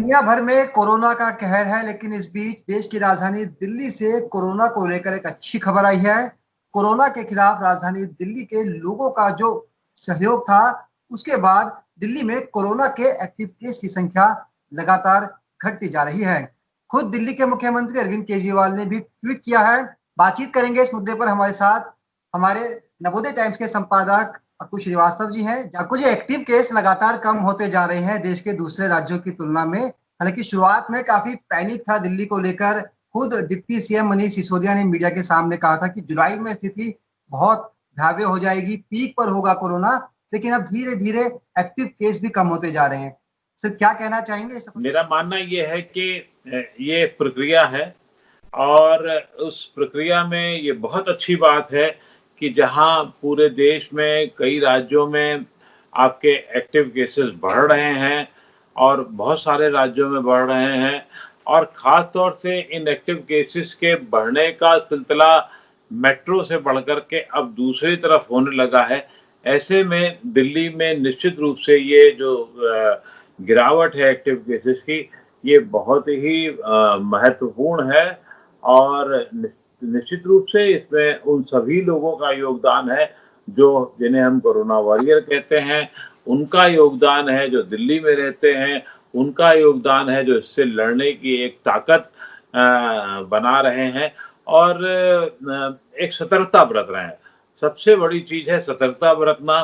दुनिया भर में कोरोना का कहर है, लेकिन इस बीच देश की राजधानी दिल्ली से कोरोना को लेकर एक अच्छी खबर आई है। कोरोना के खिलाफ राजधानी दिल्ली के लोगों का जो सहयोग था, उसके बाद दिल्ली में कोरोना के एक्टिव केस की संख्या लगातार घटती जा रही है। खुद दिल्ली के मुख्यमंत्री अरविंद केजरीवाल ने भी ट्वीट किया है। बातचीत करेंगे इस मुद्दे पर हमारे साथ हमारे नवोदय टाइम्स के संपादक अकुश श्रीवास्तव जी हैं। जाको जी, एक्टिव केस लगातार कम होते जा रहे हैं देश के दूसरे राज्यों की तुलना में। हालांकि शुरुआत में काफी पैनिक था दिल्ली को लेकर। खुद डिप्टी सीएम मनीष सिसोदिया ने मीडिया के सामने कहा था कि जुलाई में स्थिति बहुत भयावह हो जाएगी, पीक पर होगा कोरोना। लेकिन अब धीरे धीरे एक्टिव केस भी कम होते जा रहे हैं। सर, क्या कहना चाहेंगे इस पर? मेरा मानना ये है कि ये एक प्रक्रिया है और उस प्रक्रिया में ये बहुत अच्छी बात है कि जहां पूरे देश में कई राज्यों में आपके एक्टिव केसेस बढ़ रहे हैं और बहुत सारे राज्यों में बढ़ रहे हैं और ख़ास तौर से इन एक्टिव केसेस के बढ़ने का सिलसिला मेट्रो से बढ़कर के अब दूसरी तरफ होने लगा है। ऐसे में दिल्ली में निश्चित रूप से ये जो गिरावट है एक्टिव केसेस की, ये बहुत ही महत्वपूर्ण है और निश्चित रूप से इसमें उन सभी लोगों का योगदान है जो जिन्हें हम कोरोना वॉरियर कहते हैं, उनका योगदान है जो दिल्ली में रहते हैं, उनका योगदान है जो इससे लड़ने की एक ताकत बना रहे हैं और एक सतर्कता बरत रहे हैं। सबसे बड़ी चीज है सतर्कता बरतना।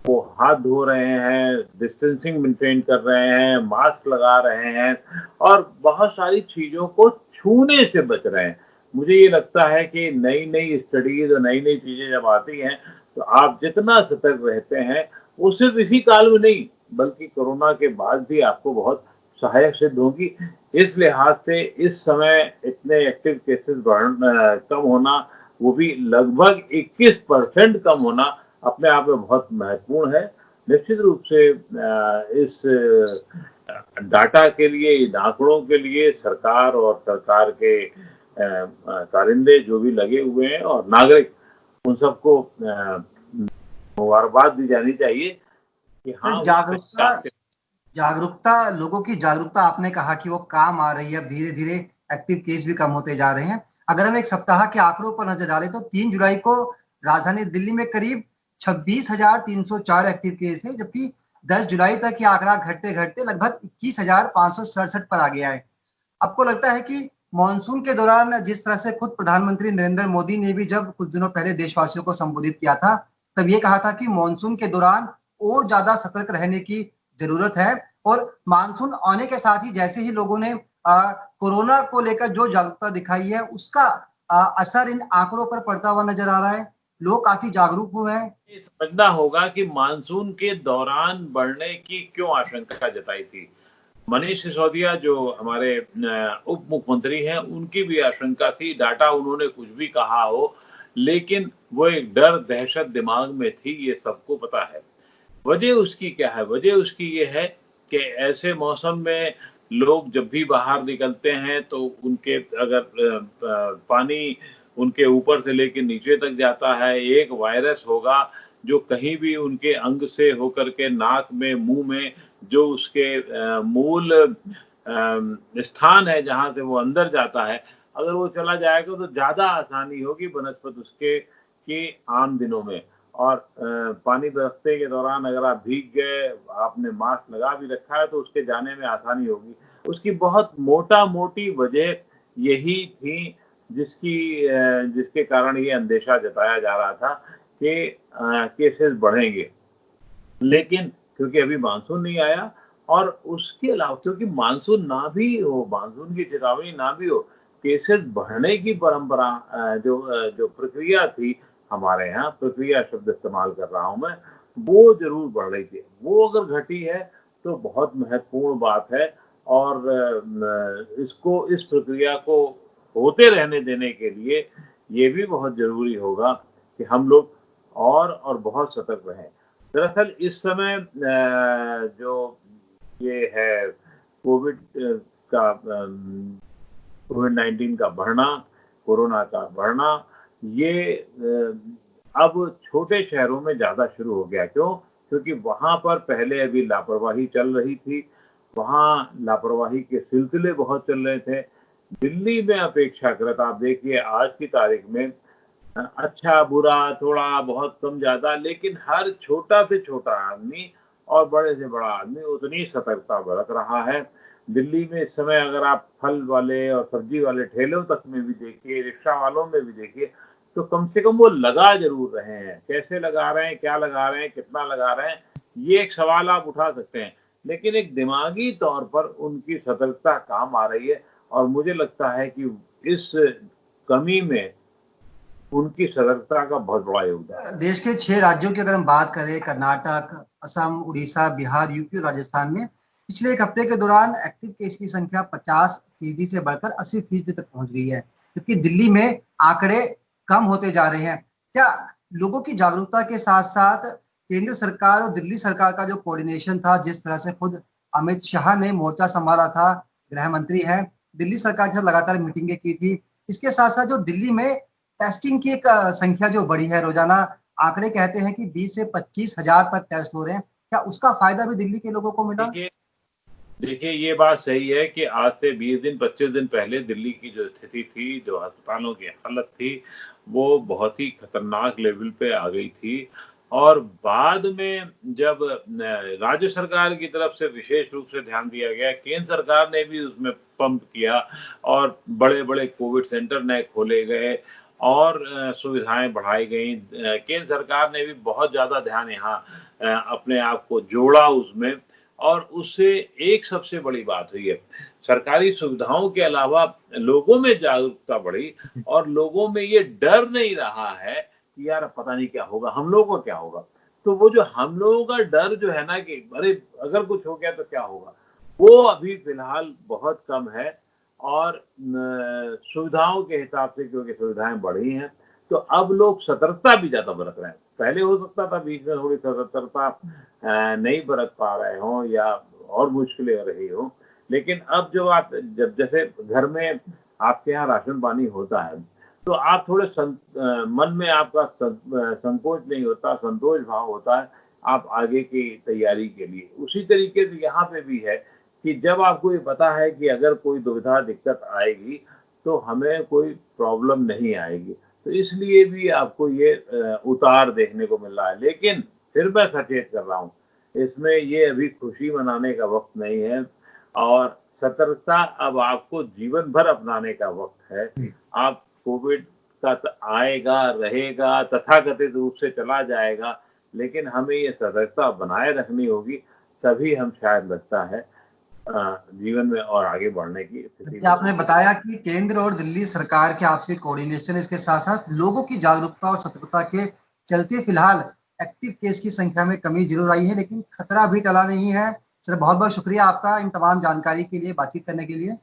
वो हाथ धो रहे हैं, डिस्टेंसिंग मेंटेन कर रहे हैं, मास्क लगा रहे हैं और बहुत सारी चीजों को छूने से बच रहे हैं। मुझे ये लगता है कि नई नई स्टडीज और नई नई चीजें जब आती हैं तो आप जितना सतर्क रहते हैं वो सिर्फ इसी काल में नहीं बल्कि कोरोना के बाद भी आपको बहुत सहायक सिद्ध होगी। इस लिहाज से इस समय इतने एक्टिव केसेस कम होना, वो भी लगभग 21% कम होना अपने आप में बहुत महत्वपूर्ण है। निश्चित रूप से इस डाटा के लिए, इन आंकड़ों के लिए सरकार और सरकार के कारिंदे जो भी लगे हुए हैं और नागरिक, उन सबको मुबारकबाद दी जानी चाहिए कि हाँ जागरूकता जागरूकता लोगों की जागरूकता, आपने कहा कि वो काम आ रही है। अब धीरे धीरे एक्टिव केस भी कम होते जा रहे हैं। अगर हम एक सप्ताह के आंकड़ों पर नजर डालें तो 3 जुलाई को राजधानी दिल्ली में करीब 26,304 एक्टिव केस है, जबकि 10 जुलाई तक ये आंकड़ा घटते घटते लगभग 21,567 पर आ गया है। आपको लगता है कि मॉनसून के दौरान जिस तरह से खुद प्रधानमंत्री नरेंद्र मोदी ने भी जब कुछ दिनों पहले देशवासियों को संबोधित किया था, तब ये कहा था कि मॉनसून के दौरान और ज्यादा सतर्क रहने की जरूरत है। और मानसून आने के साथ ही जैसे ही लोगों ने कोरोना को लेकर जो जागरूकता दिखाई है, उसका असर इन आंकड़ों पर पड़ता हुआ नजर आ रहा है। लोग काफी जागरूक हुए हैं। समझना होगा कि मानसून के दौरान बढ़ने की क्यों आशंका जताई थी। मनीष सिसोदिया जो हमारे उप मुख्यमंत्री हैं, उनकी भी आशंका थी। डाटा उन्होंने कुछ भी कहा हो, लेकिन वो एक डर दहशत दिमाग में थी, ये सबको पता है। वजह उसकी क्या है? वजह उसकी ये है कि ऐसे मौसम में लोग जब भी बाहर निकलते हैं तो उनके अगर पानी उनके ऊपर से लेके नीचे तक जाता है, एक वायरस होगा जो कहीं भी उनके अंग से होकर के नाक में, मुंह में, जो उसके मूल स्थान है जहां से वो अंदर जाता है, अगर वो चला जाएगा तो ज्यादा आसानी होगी बनस्पत उसके कि आम दिनों में। और पानी बरसते के दौरान अगर आप भीग गए, आपने मास्क लगा भी रखा है तो उसके जाने में आसानी होगी। उसकी बहुत मोटा-मोटी वजह यही थी जिसके कारण ये अंदेशा जताया जा रहा था कि केसेस बढ़ेंगे। लेकिन क्योंकि अभी मानसून नहीं आया और उसके अलावा क्योंकि मानसून ना भी हो, मानसून की चेतावनी ना भी हो, केसेस बढ़ने की परंपरा जो प्रक्रिया थी, हमारे यहाँ प्रक्रिया शब्द इस्तेमाल कर रहा हूँ मैं, वो जरूर बढ़ रही थी। वो अगर घटी है तो बहुत महत्वपूर्ण बात है और इस प्रक्रिया को होते रहने देने के लिए ये भी बहुत जरूरी होगा कि हम लोग और बहुत सतर्क रहें। दरअसल इस समय जो ये है कोविड का कोविड-19 का बढ़ना, कोरोना का बढ़ना, ये अब छोटे शहरों में ज़्यादा शुरू हो गया। क्यों? क्योंकि वहाँ पर पहले अभी लापरवाही चल रही थी। वहाँ लापरवाही के सिलसिले बहुत चल रहे थे। दिल्ली में अपेक्षाकृत आप देखिए आज की तारीख में अच्छा, बुरा, थोड़ा बहुत कम ज़्यादा, लेकिन हर छोटा से छोटा आदमी और बड़े से बड़ा आदमी उतनी सतर्कता बरत रहा है। दिल्ली में इस समय अगर आप फल वाले और सब्जी वाले ठेलों तक में भी देखिए, रिक्शा वालों में भी देखिए, तो कम से कम वो लगा ज़रूर रहे हैं। कैसे लगा रहे हैं, क्या लगा रहे हैं, कितना लगा रहे हैं, ये एक सवाल आप उठा सकते हैं। लेकिन एक दिमागी तौर पर उनकी सतर्कता काम आ रही है और मुझे लगता है कि इस कमी में उनकी सतर्कता का बहुत बड़ा योगदान है। देश के 6 राज्यों की अगर हम बात करें, कर्नाटक, असम, उड़ीसा, बिहार, यूपी और राजस्थान में पिछले 1 हफ्ते के दौरान एक्टिव केस की संख्या 50% से बढ़कर 80% तक पहुंच गई है, जबकि दिल्ली में आंकड़े कम होते जा रहे हैं। क्या लोगों की जागरूकता के साथ-साथ केंद्र सरकार और दिल्ली सरकार का जो कोऑर्डिनेशन था, जिस तरह से खुद अमित शाह ने मोर्चा संभाला था, गृह मंत्री हैं, दिल्ली सरकार के साथ लगातार मीटिंगें की थी। इसके साथ-साथ जो दिल्ली में टेस्टिंग की एक संख्या जो बढ़ी है, रोजाना आंकड़े कहते हैं कि 20 से 25 हजार तक टेस्ट हो रहे हैं। क्या उसका फायदा भी दिल्ली के लोगों को मिला? देखिए देखिए, ये बात सही है कि आज से 20 दिन, 25 दिन पहले दिल्ली की जो स्थिति थी, जो अस्पतालों की हालत थी, वो बहुत ही खतरनाक लेवल पे आ गई थी और बाद में जब राज्य सरकार की तरफ से विशेष रूप से ध्यान दिया गया, केंद्र सरकार ने भी उसमें पंप किया और बड़े-बड़े कोविड सेंटर नए खोले गए और सुविधाएँ बढ़ाई गईं। केंद्र सरकार ने भी बहुत ज़्यादा ध्यान यहाँ अपने आप को जोड़ा उसमें और उससे एक सबसे बड़ी बात हुई है, सरकारी सुविधाओं के अलावा लोगों में जागरूकता बढ़ी और लोगों में ये डर नहीं रहा है कि यार पता नहीं क्या होगा, हम लोगों को क्या होगा? तो वो जो हम लोगों का डर जो है ना कि अरे! अगर कुछ हो गया तो क्या होगा? वो अभी फ़िलहाल बहुत कम है और न सुविधाओं के हिसाब से क्योंकि सुविधाएँ बढ़ी हैं, तो अब लोग सतर्कता भी ज़्यादा बरत रहे हैं। पहले हो सकता था बीच में थोड़ी सतर्कता नहीं बरत पा रहे हों या और मुश्किलें हो रही हों, लेकिन अब जो आप जब जैसे घर में आपके यहाँ राशन पानी होता है, तो आप थोड़े मन में आपका संकोच नहीं होता, संतोष भाव होता है, आप आगे की तैयारी के लिए। उसी तरीके से यहाँ पे भी है कि जब आपको ये पता है कि अगर कोई दुविधा, दिक्कत आएगी, तो हमें कोई प्रॉब्लम नहीं आएगी। तो इसलिए भी आपको ये उतार देखने को मिल रहा है। लेकिन फिर मैं सचेत कर रहा हूँ, इसमें ये अभी खुशी मनाने का वक़्त नहीं है और सतर्कता अब आपको जीवन भर अपनाने का वक़्त है। आप कोविड का आएगा, रहेगा, तथाकथित रूप से चला जाएगा, लेकिन हमें ये सतर्कता बनाए रखनी होगी, तभी हम शायद लगता है जीवन में और आगे बढ़ने की स्थिति में आपने बताया कि केंद्र और दिल्ली सरकार के आपसी कोऑर्डिनेशन, इसके साथ-साथ लोगों की जागरूकता और सतर्कता के चलते फिलहाल एक्टिव केस की संख्या में कमी ज़रूर आई है, लेकिन खतरा अभी टला नहीं है। सर बहुत-बहुत शुक्रिया आपका इन तमाम जानकारी के लिए, बातचीत करने के लिए।